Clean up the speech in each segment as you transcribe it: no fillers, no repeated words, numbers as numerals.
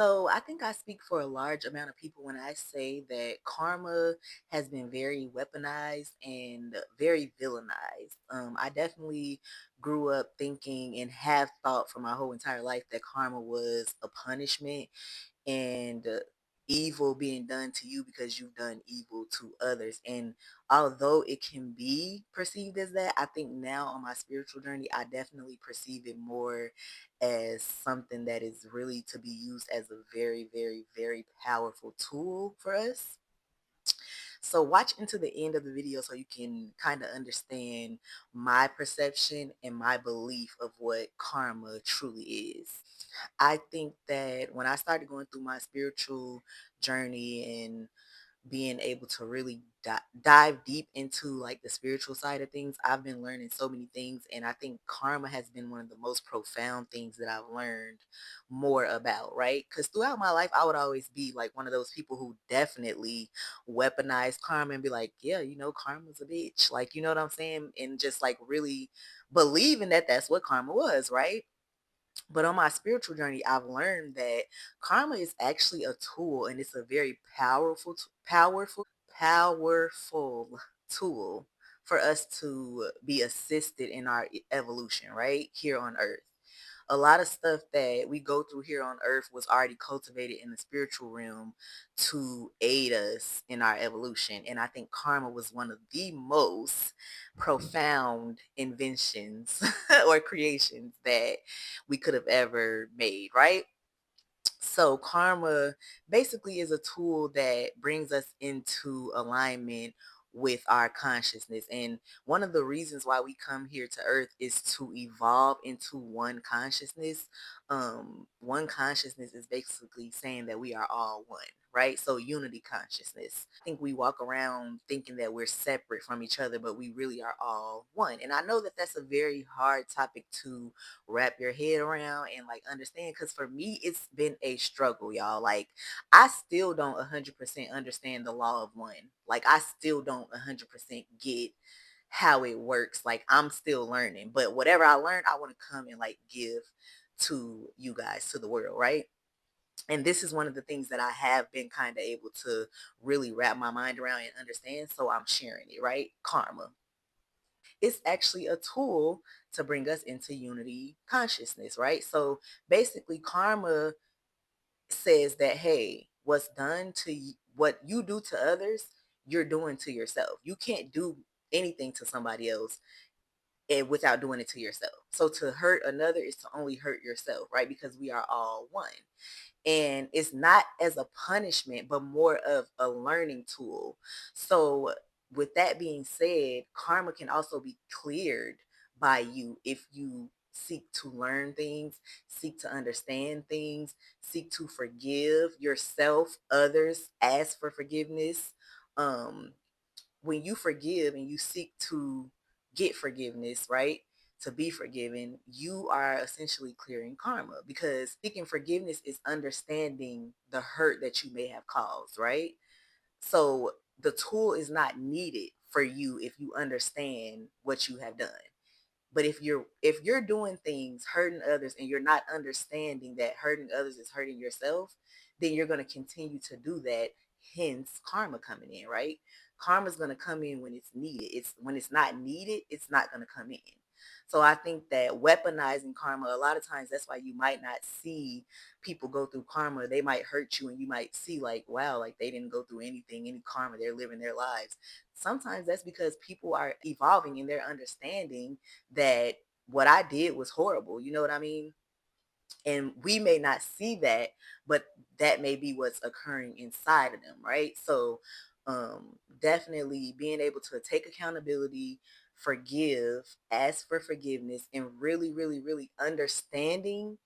So I think I speak for a large amount of people when I say that karma has been very weaponized and very villainized. I definitely grew up thinking and have thought for my whole entire life that karma was a punishment and evil being done to you because you've done evil to others. And although it can be perceived as that, I think now on my spiritual journey, I definitely perceive it more as something that is really to be used as a very, very, very powerful tool for us. So watch into the end of the video so you can kind of understand my perception and my belief of what karma truly is. I think that when I started going through my spiritual journey and being able to really dive deep into like the spiritual side of things, I've been learning so many things. And I think karma has been one of the most profound things that I've learned more about, right? Because throughout my life, I would always be like one of those people who definitely weaponize karma and be like, yeah, karma's a bitch. Like, you know what I'm saying? And just like really believing that that's what karma was, right? But on my spiritual journey, I've learned that karma is actually a tool and it's a very powerful tool for us to be assisted in our evolution, right? Here on earth. A lot of stuff that we go through here on earth was already cultivated in the spiritual realm to aid us in our evolution. And I think karma was one of the most profound inventions or creations that we could have ever made, right? So karma basically is a tool that brings us into alignment with our consciousness. And one of the reasons why we come here to earth is to evolve into one consciousness. One consciousness is basically saying that we are all one, right? So unity consciousness. I think we walk around thinking that we're separate from each other, but we really are all one. And I know that that's a very hard topic to wrap your head around and like understand, because for me it's been a struggle, y'all. Like I still don't 100% understand the law of one. Like I still don't 100% get how it works. Like I'm still learning, but whatever I learned I want to come and like give to you guys, to the world, right? And this is one of the things that I have been kind of able to really wrap my mind around and understand, so I'm sharing it, right? Karma, it's actually a tool to bring us into unity consciousness, right? So basically, karma says that, hey, what's done to you, what you do to others, you're doing to yourself. You can't do anything to somebody else and without doing it to yourself. So to hurt another is to only hurt yourself, right? Because we are all one. And it's not as a punishment but more of a learning tool. So with that being said, karma can also be cleared by you if you seek to learn things, seek to understand things, seek to forgive yourself, others, ask for forgiveness. um when you forgive and you seek to get forgiveness, right? To be forgiven, you are essentially clearing karma, because seeking forgiveness is understanding the hurt that you may have caused, right? So the tool is not needed for you if you understand what you have done. But if you're doing things hurting others and you're not understanding that hurting others is hurting yourself, then you're going to continue to do that. Hence karma coming in, right? Karma's going to come in when it's needed. It's when it's not needed, it's not going to come in. So I think that weaponizing karma, a lot of times that's why you might not see people go through karma. They might hurt you and you might see like, wow, like they didn't go through anything, any karma. They're living their lives. Sometimes that's because people are evolving in their understanding that what I did was horrible. You know what I mean? And we may not see that, but that may be what's occurring inside of them, right? So definitely being able to take accountability, forgive, ask for forgiveness, and really, really, really understanding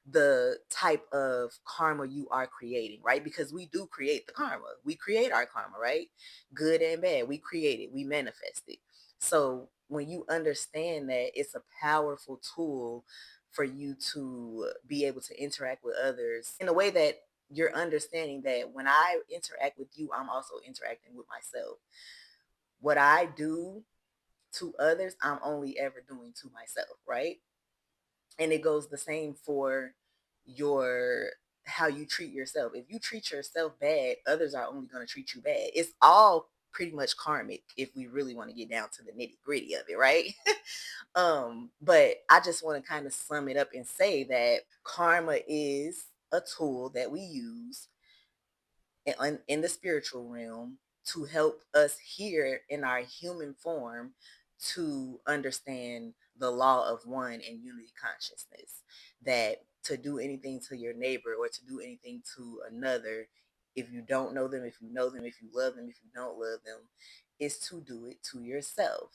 the type of karma you are creating, right? Because we do create the karma. We create our karma, right? Good and bad, we create it, we manifest it. So when you understand that, it's a powerful tool for you to be able to interact with others in a way that you're understanding that when I interact with you, I'm also interacting with myself. What I do to others, I'm only ever doing to myself, right? And it goes the same for your how you treat yourself. If you treat yourself bad, others are only going to treat you bad. It's all pretty much karmic if we really want to get down to the nitty gritty of it, right? But I just want to kind of sum it up and say that karma is a tool that we use in the spiritual realm to help us here in our human form to understand the law of one and unity consciousness. That to do anything to your neighbor or to do anything to another, if you don't know them, if you know them, if you love them, if you don't love them, is to do it to yourself,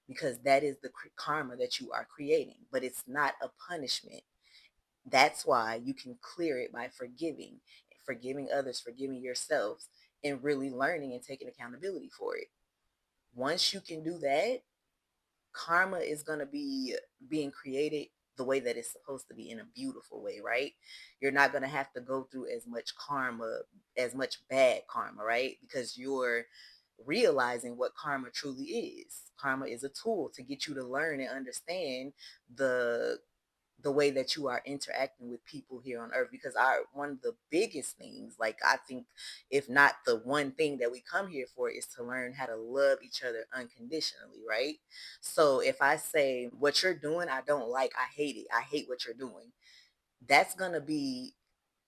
because that is the karma that you are creating, but it's not a punishment. That's why you can clear it by forgiving others, forgiving yourselves, and really learning and taking accountability for it. Once you can do that, karma is going to be being created the way that it's supposed to be, in a beautiful way, right? You're not going to have to go through as much karma, as much bad karma, right? Because you're realizing what karma truly is. Karma is a tool to get you to learn and understand the the way that you are interacting with people here on earth, because our one of the biggest things, like, I think, if not the one thing that we come here for, is to learn how to love each other unconditionally, right? So if I say what you're doing I don't like, I hate it, I hate what you're doing, that's going to be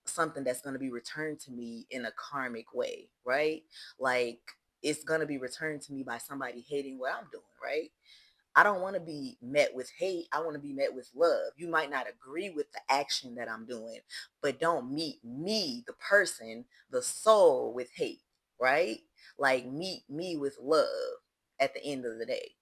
something that's going to be returned to me in a karmic way, right? Like, it's going to be returned to me by somebody hating what I'm doing, right? I don't want to be met with hate. I want to be met with love. You might not agree with the action that I'm doing, but don't meet me, the person, the soul, with hate, right? Like, meet me with love at the end of the day.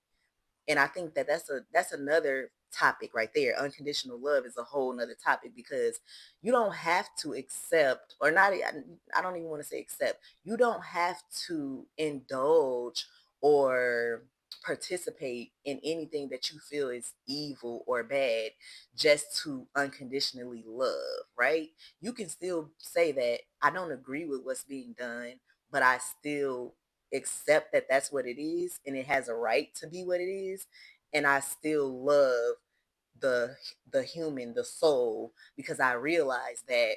And I think that that's another topic right there. Unconditional love is a whole nother topic, because you don't have to accept, or not, I don't even want to say accept, you don't have to indulge or participate in anything that you feel is evil or bad just to unconditionally love, right? You can still say that I don't agree with what's being done, but I still accept that that's what it is and it has a right to be what it is, and I still love the the human, the soul, because I realize that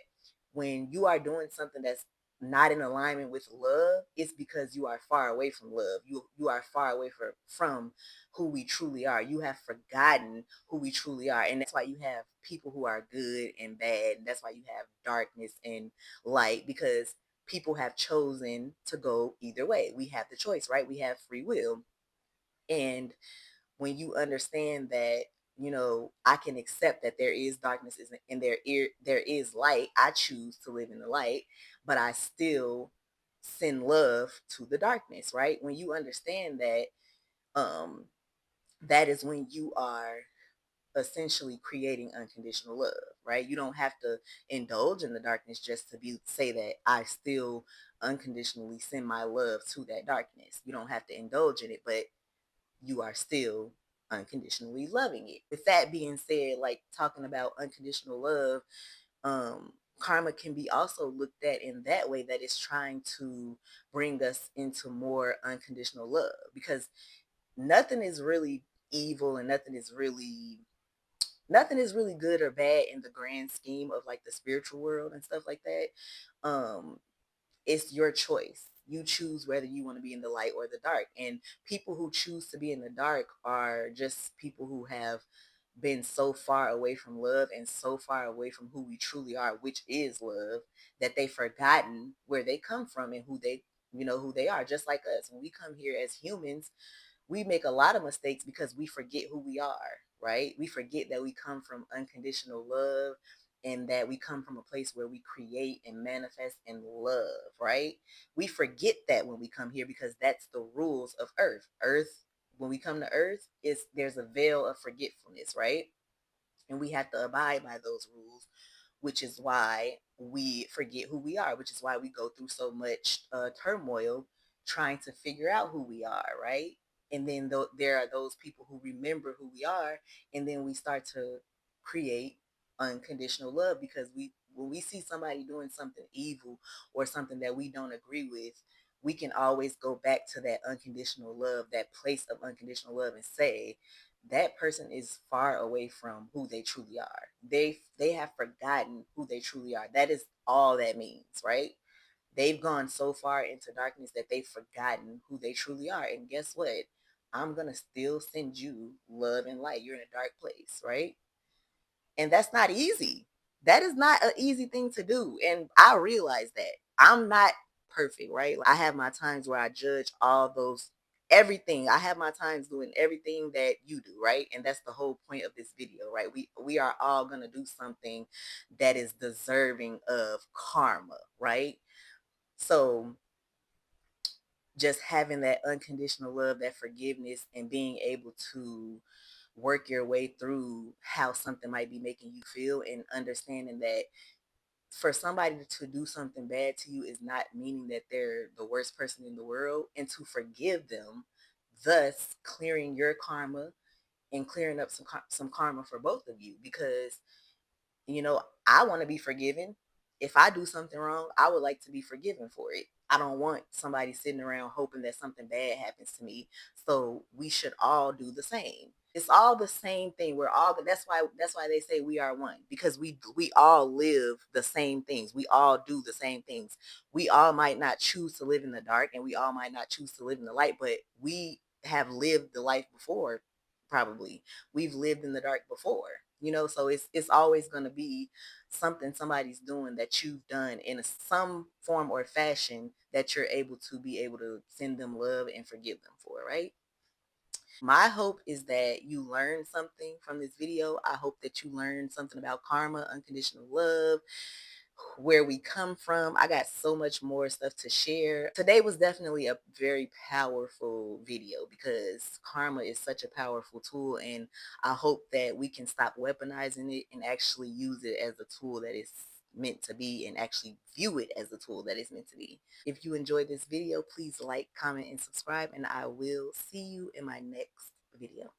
when you are doing something that's not in alignment with love, it's because you are far away from love. You are far away from who we truly are. You have forgotten who we truly are, and that's why you have people who are good and bad, and that's why you have darkness and light, because people have chosen to go either way. We have the choice, right? We have free will. And when you understand that, I can accept that there is darkness and there is light, I choose to live in the light, but I still send love to the darkness, right? When you understand that, um that is when you are essentially creating unconditional love, right? You don't have to indulge in the darkness just to be say that I still unconditionally send my love to that darkness. You don't have to indulge in it, but you are still unconditionally loving it. With that being said, like, talking about unconditional love, karma can be also looked at in that way, that it's trying to bring us into more unconditional love, because nothing is really evil and nothing is really good or bad in the grand scheme of, like, the spiritual world and stuff like that. It's your choice. You choose whether you want to be in the light or the dark. And people who choose to be in the dark are just people who have been so far away from love and so far away from who we truly are, which is love, that they've forgotten where they come from and who they are, just like us. When we come here as humans, we make a lot of mistakes because we forget who we are, right? We forget that we come from unconditional love and that we come from a place where we create and manifest in love, right? We forget that when we come here, because that's the rules of Earth. Earth, when we come to Earth, there's a veil of forgetfulness, right? And we have to abide by those rules, which is why we forget who we are, which is why we go through so much turmoil trying to figure out who we are, right? And then there are those people who remember who we are, and then we start to create unconditional love, because when we see somebody doing something evil or something that we don't agree with, we can always go back to that unconditional love, that place of unconditional love, and say, that person is far away from who they truly are. They have forgotten who they truly are. That is all that means, right? They've gone so far into darkness that they've forgotten who they truly are. And guess what? I'm gonna still send you love and light. You're in a dark place, right? And that's not easy. That is not an easy thing to do. And I realize that I'm not perfect, right? I have my times where I judge all those everything. I have my times doing everything that you do, right? And that's the whole point of this video, right? We are all going to do something that is deserving of karma, right? So just having that unconditional love, that forgiveness, and being able to work your way through how something might be making you feel, and understanding that for somebody to do something bad to you is not meaning that they're the worst person in the world, and to forgive them, thus clearing your karma and clearing up some karma for both of you. Because I want to be forgiven. If I do something wrong, I would like to be forgiven for it. I don't want somebody sitting around hoping that something bad happens to me. So we should all do the same. It's all the same thing. We're all that's why they say we are one, because we all live the same things. We all do the same things. We all might not choose to live in the dark, and we all might not choose to live in the light, but we have lived the life before. Probably we've lived in the dark before, so it's always going to be something somebody's doing that you've done in some form or fashion that you're able to be able to send them love and forgive them for, right? My hope is that you learn something from this video. I hope that you learn something about karma, unconditional love, where we come from. I got so much more stuff to share. Today was definitely a very powerful video because karma is such a powerful tool, and I hope that we can stop weaponizing it and actually use it as a tool that is meant to be, and actually view it as a tool that is meant to be. If you enjoyed this video, please like, comment, and subscribe, and I will see you in my next video.